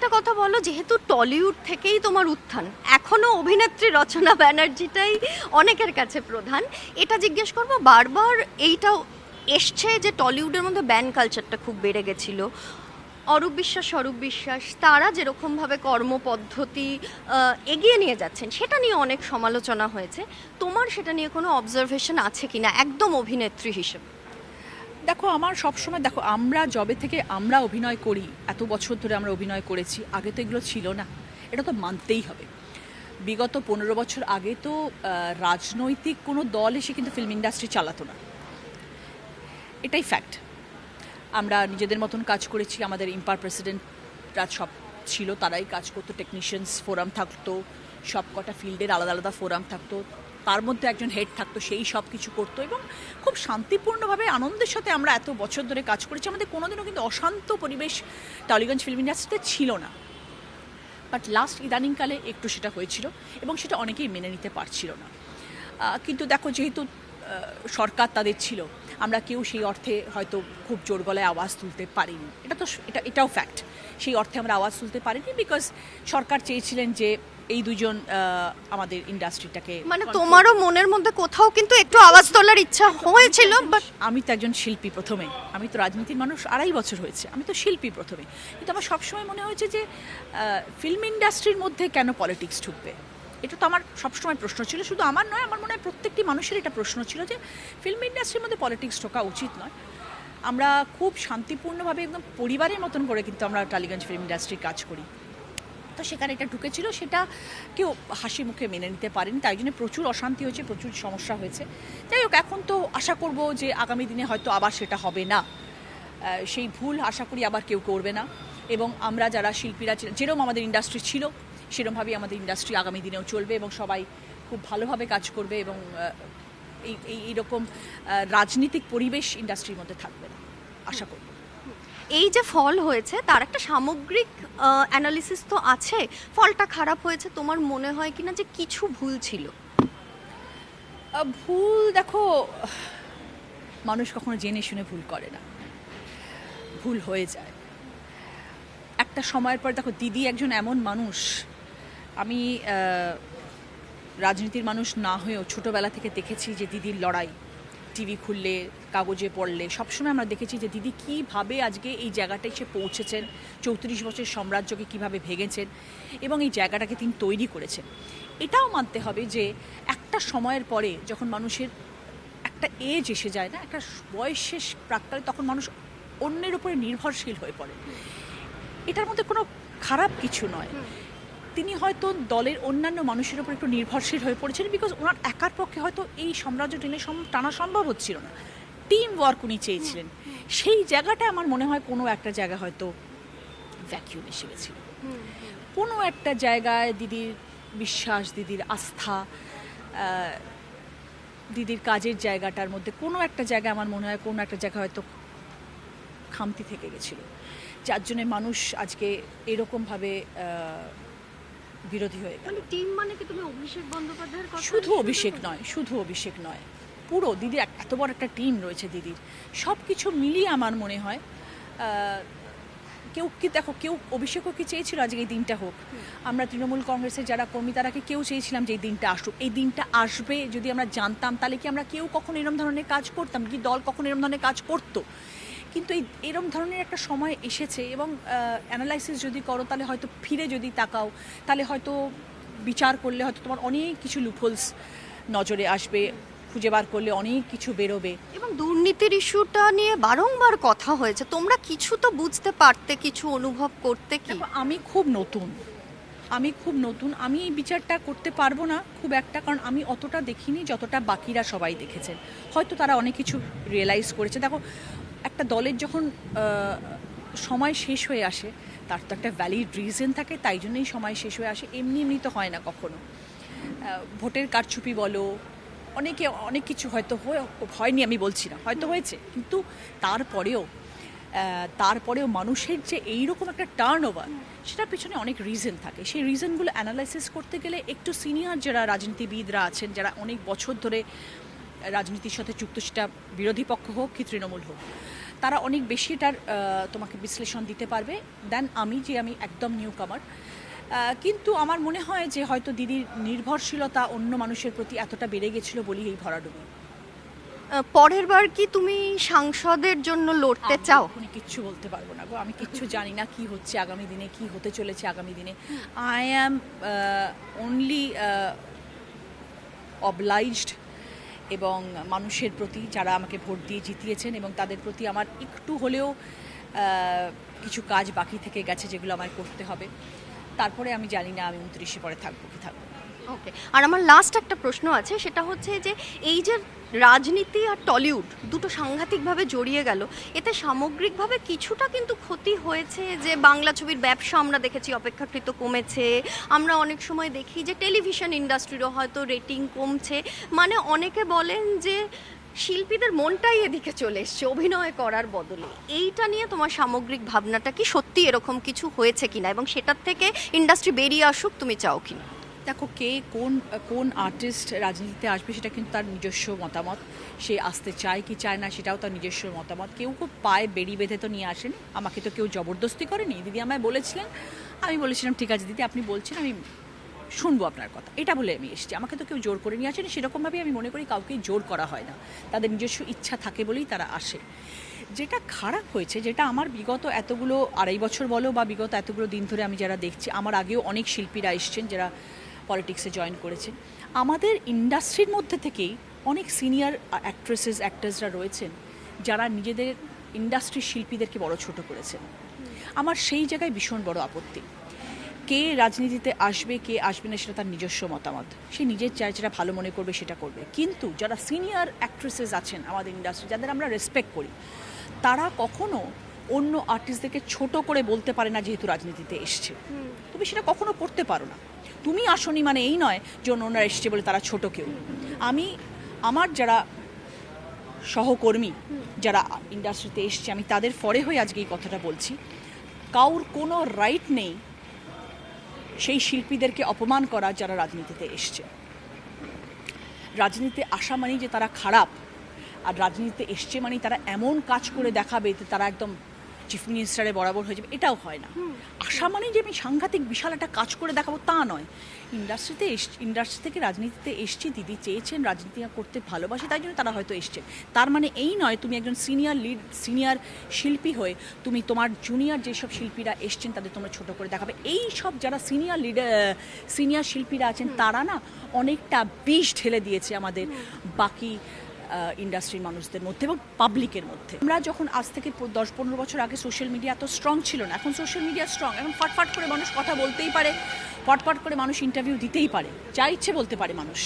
একটা কথা বলো, যেহেতু টলিউড থেকেই তোমার উত্থান, এখনো অভিনেত্রী রচনা ব্যানার্জিটাই অনেকের কাছে প্রধান। এটা জিজ্ঞেস করবো, বারবার এইটাও এসছে যে টলিউডের মধ্যে ব্যান কালচারটা খুব বেড়ে গেছিলো। অরূপ বিশ্বাস, স্বরূপ বিশ্বাস, তারা যেরকমভাবে কর্মপদ্ধতি এগিয়ে নিয়ে যাচ্ছেন সেটা নিয়ে অনেক সমালোচনা হয়েছে। তোমার সেটা নিয়ে কোনো অবজারভেশন আছে কিনা একদম অভিনেত্রী হিসেবে? দেখো, আমার সবসময় দেখো, আমরা যবে থেকে আমরা অভিনয় করি, এত বছর ধরে আমরা অভিনয় করেছি, আগে তো এগুলো ছিল না, এটা তো মানতেই হবে। বিগত 15 বছর আগে তো রাজনৈতিক কোনো দল এসে কিন্তু ফিল্ম ইন্ডাস্ট্রি চালাতো না, এটাই ফ্যাক্ট। আমরা নিজেদের মতন কাজ করেছি, আমাদের ইম্পার প্রেসিডেন্টরা সব ছিল, তারাই কাজ করতো, টেকনিশিয়ানস ফোরাম থাকতো, সব কটা ফিল্ডের আলাদা আলাদা ফোরাম থাকতো, তার মধ্যে একজন হেড থাকতো, সেই সব কিছু করতো এবং খুব শান্তিপূর্ণভাবে আনন্দের সাথে আমরা এত বছর ধরে কাজ করেছি। আমাদের কোনোদিনও কিন্তু অশান্ত পরিবেশ টালিগঞ্জ ফিল্ম ইন্ডাস্ট্রিতে ছিল না। বাট লাস্ট ইদানিংকালে একটু সেটা হয়েছিল এবং সেটা অনেকেই মেনে নিতে পারছিল না। কিন্তু দেখো, যেহেতু সরকার তাদের ছিল, আমরা কেউ সেই অর্থে হয়তো খুব জোর গলায় আওয়াজ তুলতে পারিনি, এটাও ফ্যাক্ট। সেই অর্থে আমরা আওয়াজ তুলতে পারিনি বিকজ সরকার চেয়েছিলেন যে এই দুজন আমাদের ইন্ডাস্ট্রিটাকে, মানে তোমারও মনের মধ্যে কোথাও কিন্তু একটু আওয়াজ তোলার ইচ্ছা হয়েছিল। বাট আমি তো একজন শিল্পী প্রথমে, আমি তো রাজনীতির মানুষ 2.5 বছর হয়েছে, আমি তো শিল্পী প্রথমে, কিন্তু আমার সবসময় মনে হয়েছে যে ফিল্ম ইন্ডাস্ট্রির মধ্যে কেন পলিটিক্স ঢুকবে। এটা তো আমার সবসময় প্রশ্ন ছিল, শুধু আমার নয়, আমার মনে হয় প্রত্যেকটি মানুষের এটা প্রশ্ন ছিল যে ফিল্ম ইন্ডাস্ট্রির মধ্যে পলিটিক্স ঢোকা উচিত নয়। আমরা খুব শান্তিপূর্ণভাবে একদম পরিবারের মতন করে কিন্তু আমরা টালিগঞ্জ ফিল্ম ইন্ডাস্ট্রির কাজ করি। তো সেখানে এটা ঢুকেছিল, সেটা কেউ হাসি মুখে মেনে নিতে পারেনি, তাই জন্য প্রচুর অশান্তি হয়েছে, প্রচুর সমস্যা হয়েছে। যাই হোক, এখন তো আশা করব যে আগামী দিনে হয়তো আবার সেটা হবে না, সেই ভুল আশা করি আবার কেউ করবে না। এবং আমরা যারা শিল্পীরা, যেরকম আমাদের ইন্ডাস্ট্রি ছিল সেরকমভাবেই আমাদের ইন্ডাস্ট্রি আগামী দিনেও চলবে এবং সবাই খুব ভালোভাবে কাজ করবে এবং এইরকম রাজনীতিক পরিবেশ ইন্ডাস্ট্রির মধ্যে থাকবে না, আশা করব। এই যে ফল হয়েছে তার একটা সামগ্রিক অ্যানালিসিস তো আছে। ফলটা খারাপ হয়েছে, তোমার মনে হয় কিনা যে কিছু ভুল ছিল? ভুল, দেখো, মানুষ কখনো জেনে শুনে ভুল করে না, ভুল হয়ে যায় একটা সময়ের পর। দেখো, দিদি একজন এমন মানুষ, আমি রাজনীতির মানুষ না হয়েও ছোটোবেলা থেকে দেখেছি যে দিদির লড়াই, টিভি খুললে, কাগজে পড়লে সবসময় আমরা দেখেছি যে দিদি কীভাবে আজকে এই জায়গাটায় এসে পৌঁছেছেন, 34 বছরের সাম্রাজ্যকে কীভাবে ভেঙেছেন এবং এই জায়গাটাকে তিনি তৈরি করেছেন। এটাও মানতে হবে যে একটা সময়ের পরে যখন মানুষের একটা এজ এসে যায় না, একটা বয়স শেষ প্রাক্কালে, তখন মানুষ অন্যের উপরে নির্ভরশীল হয়ে পড়ে। এটার মধ্যে কোনো খারাপ কিছু নয়। তিনি হয়তো দলের অন্যান্য মানুষের উপর একটু নির্ভরশীল হয়ে পড়েছিলেন বিকজ ওনার একার পক্ষে হয়তো এই সাম্রাজ্য টেনে টানা সম্ভব হচ্ছিল না, টিম ওয়ার্ক উনি চেয়েছিলেন। সেই জায়গাটা আমার মনে হয় কোনো একটা জায়গা হয়তো ভ্যাকিউম এসে গেছিল, কোনো একটা জায়গায় দিদির বিশ্বাস, দিদির আস্থা, দিদির কাজের জায়গাটার মধ্যে কোনো একটা জায়গায় আমার মনে হয় কোনো একটা জায়গা হয়তো খামতি থেকে গেছিল, যার জন্যে মানুষ আজকে এরকমভাবে বিরোধী হয়ে গেল। টিম মানে কি তুমি অভিষেক বন্দ্যোপাধ্যায়ের কথা? শুধু অভিষেক নয়, পুরো দিদির এত বড় একটা টিম রয়েছে দিদির, সব কিছু মিলিয়ে আমার মনে হয় কেউ অভিষেকও কি চেয়েছিল আজকে এই দিনটা হোক? আমরা তৃণমূল কংগ্রেসের যারা কর্মী তারা কি কেউ চেয়েছিলাম যে এই দিনটা আসুক? এই দিনটা আসবে যদি আমরা জানতাম তাহলে কি আমরা কেউ কখনো এরম ধরনের কাজ করতাম কি? দল কখনো এরম ধরনের কাজ করতো? কিন্তু এরম ধরনের একটা সময় এসেছে এবং অ্যানালাইসিস যদি করো তাহলে হয়তো ফিরে যদি তাকাও তাহলে হয়তো বিচার করলে হয়তো তোমার অনেক কিছু লুপহোলস নজরে আসবে, খুঁজে বার করলে অনেক কিছু বেরোবে। এবং দুর্নীতির ইস্যুটা নিয়ে বারংবার কথা হয়েছে, তোমরা কিছু তো বুঝতে পারতে, কিছু অনুভব করতে? কি আমি খুব নতুন, আমি এই বিচারটা করতে পারবো না খুব একটা, কারণ আমি অতটা দেখিনি যতটা বাকিরা সবাই দেখেছেন। হয়তো তারা অনেক কিছু রিয়েলাইজ করেছে। দেখো, একটা দলের যখন সময় শেষ হয়ে আসে তার তো একটা ভ্যালিড রিজন থাকে, তাই জন্যই সময় শেষ হয়ে আসে, এমনি তো হয় না কখনো। ভোটের কারচুপি বলো, অনেক কিছু হয়তো হয়নি আমি বলছি না, হয়তো হয়েছে, কিন্তু তারপরেও মানুষের যে এইরকম একটা টার্ন ওভার, সেটার পিছনে অনেক রিজন থাকে। সেই রিজনগুলো অ্যানালাইসিস করতে গেলে একটু সিনিয়র যারা রাজনীতিবিদরা আছেন, যারা অনেক বছর ধরে রাজনীতির সাথে যুক্ত, সেটা বিরোধী পক্ষ হোক কি তৃণমূল হোক, তারা অনেক বেশি এটার তোমাকে বিশ্লেষণ দিতে পারবে দেন আমি একদম নিউ কামার। কিন্তু আমার মনে হয় যে হয়তো দিদির নির্ভরশীলতা অন্য মানুষের প্রতি এতটা বেড়ে গেছিলো বলেই এই ভরাডুবি। পরের বার কি তুমি সাংসদের জন্য লড়তে চাও? আমি কিচ্ছু বলতে পারবো না গো, আমি কিচ্ছু জানি না কি হচ্ছে আগামী দিনে, কি হতে চলেছে আগামী দিনে। আই অ্যাম অনলি অবলাইজড এবং মানুষের প্রতি যারা আমাকে ভোট দিয়ে জিতিয়েছেন এবং তাদের প্রতি আমার একটু হলেও কিছু কাজ বাকি থেকে গেছে যেগুলো আমায় করতে হবে। তারপরে আমি জানি না আমি 29 পরে থাকবো কি থাকবো। ওকে, আর আমার লাস্ট একটা প্রশ্ন আছে, সেটা হচ্ছে যে এই যে রাজনীতি আর টলিউড দুটো সাংঘাতিকভাবে জড়িয়ে গেল, এতে সামগ্রিকভাবে কিছুটা কিন্তু ক্ষতি হয়েছে। যে বাংলা ছবির ব্যবসা আমরা দেখেছি অপেক্ষাকৃত কমেছে, আমরা অনেক সময় দেখি যে টেলিভিশন ইন্ডাস্ট্রিরও হয়তো রেটিং কমছে। মানে অনেকে বলেন যে শিল্পীদের মনটাই এদিকে চলে এসছে অভিনয় করার বদলে। এইটা নিয়ে তোমার সামগ্রিক ভাবনাটা কি, সত্যি এরকম কিছু হয়েছে কিনা, এবং সেটার থেকে ইন্ডাস্ট্রি বেরিয়ে আসুক তুমি চাও কিনা? দেখো, কে কোন আর্টিস্ট রাজনীতিতে আসবে সেটা কিন্তু তার নিজস্ব মতামত, সে আসতে চায় কি চায় না সেটাও তার নিজস্ব মতামত। কেউ খুব পায়ে বেড়ি বেঁধে তো নিয়ে আসেনি, আমাকে তো কেউ জবরদস্তি করেনি। দিদি আমায় বলেছিলেন, আমি বলেছিলাম ঠিক আছে দিদি আপনি বলছেন আমি শুনবো আপনার কথা, এটা বলে আমি এসেছি। আমাকে তো কেউ জোর করে নিয়ে আসেনি, সেরকমভাবে আমি মনে করি কাউকে জোর করা হয় না, তাদের নিজস্ব ইচ্ছা থাকে বলেই তারা আসে। যেটা খারাপ হয়েছে, যেটা আমার বিগত এতগুলো 2.5 বছর বলো বা বিগত এতগুলো দিন ধরে আমি যারা দেখছি, আমার আগেও অনেক শিল্পীরা এসছেন যারা পলিটিক্সে জয়েন করেছেন, আমাদের ইন্ডাস্ট্রির মধ্যে থেকেই অনেক সিনিয়র অ্যাক্ট্রেসরা রয়েছেন যারা নিজেদের ইন্ডাস্ট্রির শিল্পীদেরকে বড় ছোট করেছেন। আমার সেই জায়গায় ভীষণ বড় আপত্তি। কে রাজনীতিতে আসবে কে আসবে না সেটা তার নিজস্ব মতামত, সে নিজের চায় যেটা ভালো মনে করবে সেটা করবে। কিন্তু যারা সিনিয়র অ্যাক্ট্রেসেস আছেন আমাদের ইন্ডাস্ট্রি, যাদের আমরা রেসপেক্ট করি, তারা কখনো অন্য আর্টিস্টদেরকে ছোট করে বলতে পারে না যেহেতু রাজনীতিতে এসছে। তুমি সেটা কখনো করতে পারো না। তুমি আসনি মানে এই নয় যে অন্যরা এসছে বলে তারা ছোট কেউ। আমি আমার যারা সহকর্মী যারা ইন্ডাস্ট্রিতে এসছে, আমি তাদের ফরে হয়ে আজকে এই কথাটা বলছি, কাউর কোনো রাইট নেই সেই শিল্পীদেরকে অপমান করা যারা রাজনীতিতে এসছে। রাজনীতিতে আসা মানেই যে তারা খারাপ, আর রাজনীতিতে এসছে মানেই তারা এমন কাজ করে দেখাবে যে তারা একদম চিফ মিনিস্টারে বরাবর হয়ে যাবে, এটাও হয় না। আশা মানেই যে আমি সাংঘাতিক বিশাল একটা কাজ করে দেখাবো তা নয়। ইন্ডাস্ট্রি থেকে রাজনীতিতে এসছি, দিদি চেয়েছেন রাজনীতি করতে ভালোবাসে তাই জন্য তারা হয়তো এসছে। তার মানে এই নয় তুমি একজন সিনিয়র শিল্পী হয়ে তুমি তোমার জুনিয়র যেসব শিল্পীরা এসছেন তাদের তোমরা ছোট করে দেখাবে। এই সব যারা সিনিয়র শিল্পীরা আছেন তারা না অনেকটা বিষ ঢেলে দিয়েছে আমাদের বাকি ইন্ডাস্ট্রির মানুষদের মধ্যে এবং পাবলিকের মধ্যে। আমরা যখন আজ থেকে 10-15 বছর আগে সোশ্যাল মিডিয়া এত স্ট্রং ছিল না, এখন সোশ্যাল মিডিয়া স্ট্রং। এখন ফটফট করে মানুষ কথা বলতেই পারে, ফটফট করে মানুষ ইন্টারভিউ দিতেই পারে, যা ইচ্ছে বলতে পারে মানুষ।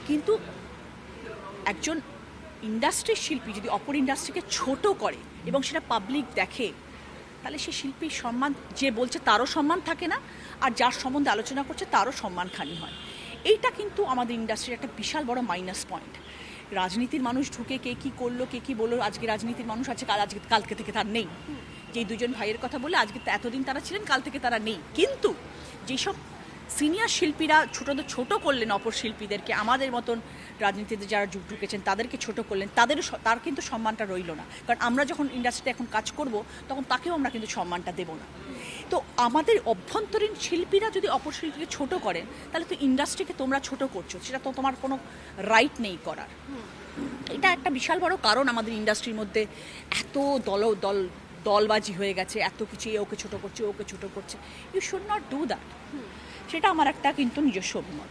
কিন্তু একজন ইন্ডাস্ট্রির শিল্পী যদি অপর ইন্ডাস্ট্রিকে ছোট করে এবং সেটা পাবলিক দেখে, তাহলে সে শিল্পীর সম্মান, যে বলছে তারও সম্মান থাকে না, আর যার সম্বন্ধে আলোচনা করছে তারও সম্মানহানি হয়। এইটা কিন্তু আমাদের ইন্ডাস্ট্রির একটা বিশাল বড় মাইনাস পয়েন্ট। রাজনীতির মানুষ ঢুকে কে কী করলো কে কী বললো, আজকে রাজনীতির মানুষ আছে, কালকে থেকে তার নেই। যেই দুজন ভাইয়ের কথা বলে আজকে এতদিন তারা ছিলেন, কাল থেকে তারা নেই। কিন্তু যেসব সিনিয়র শিল্পীরা ছোট করলেন অপর শিল্পীদেরকে, আমাদের মতন রাজনীতিতে যারা ঢুকেছেন তাদেরকে ছোট করলেন, তার কিন্তু সম্মানটা রইল না। কারণ আমরা যখন ইন্ডাস্ট্রিতে এখন কাজ করব তখন তাকেও আমরা কিন্তু সম্মানটা দেব না। তো আমাদের অভ্যন্তরীণ শিল্পীরা যদি অপর শিল্পীকে ছোট করেন, তাহলে তো ইন্ডাস্ট্রিকে তোমরা ছোট করছো, সেটা তো তোমার কোনো রাইট নেই করার। এটা একটা বিশাল বড় কারণ আমাদের ইন্ডাস্ট্রির মধ্যে এত দলবাজি হয়ে গেছে, এত কিছু, ওকে ছোট করছে ওকে ছোট করছে। You should not do that. সেটা আমার একটা কিন্তু নিজস্ব অভিমত।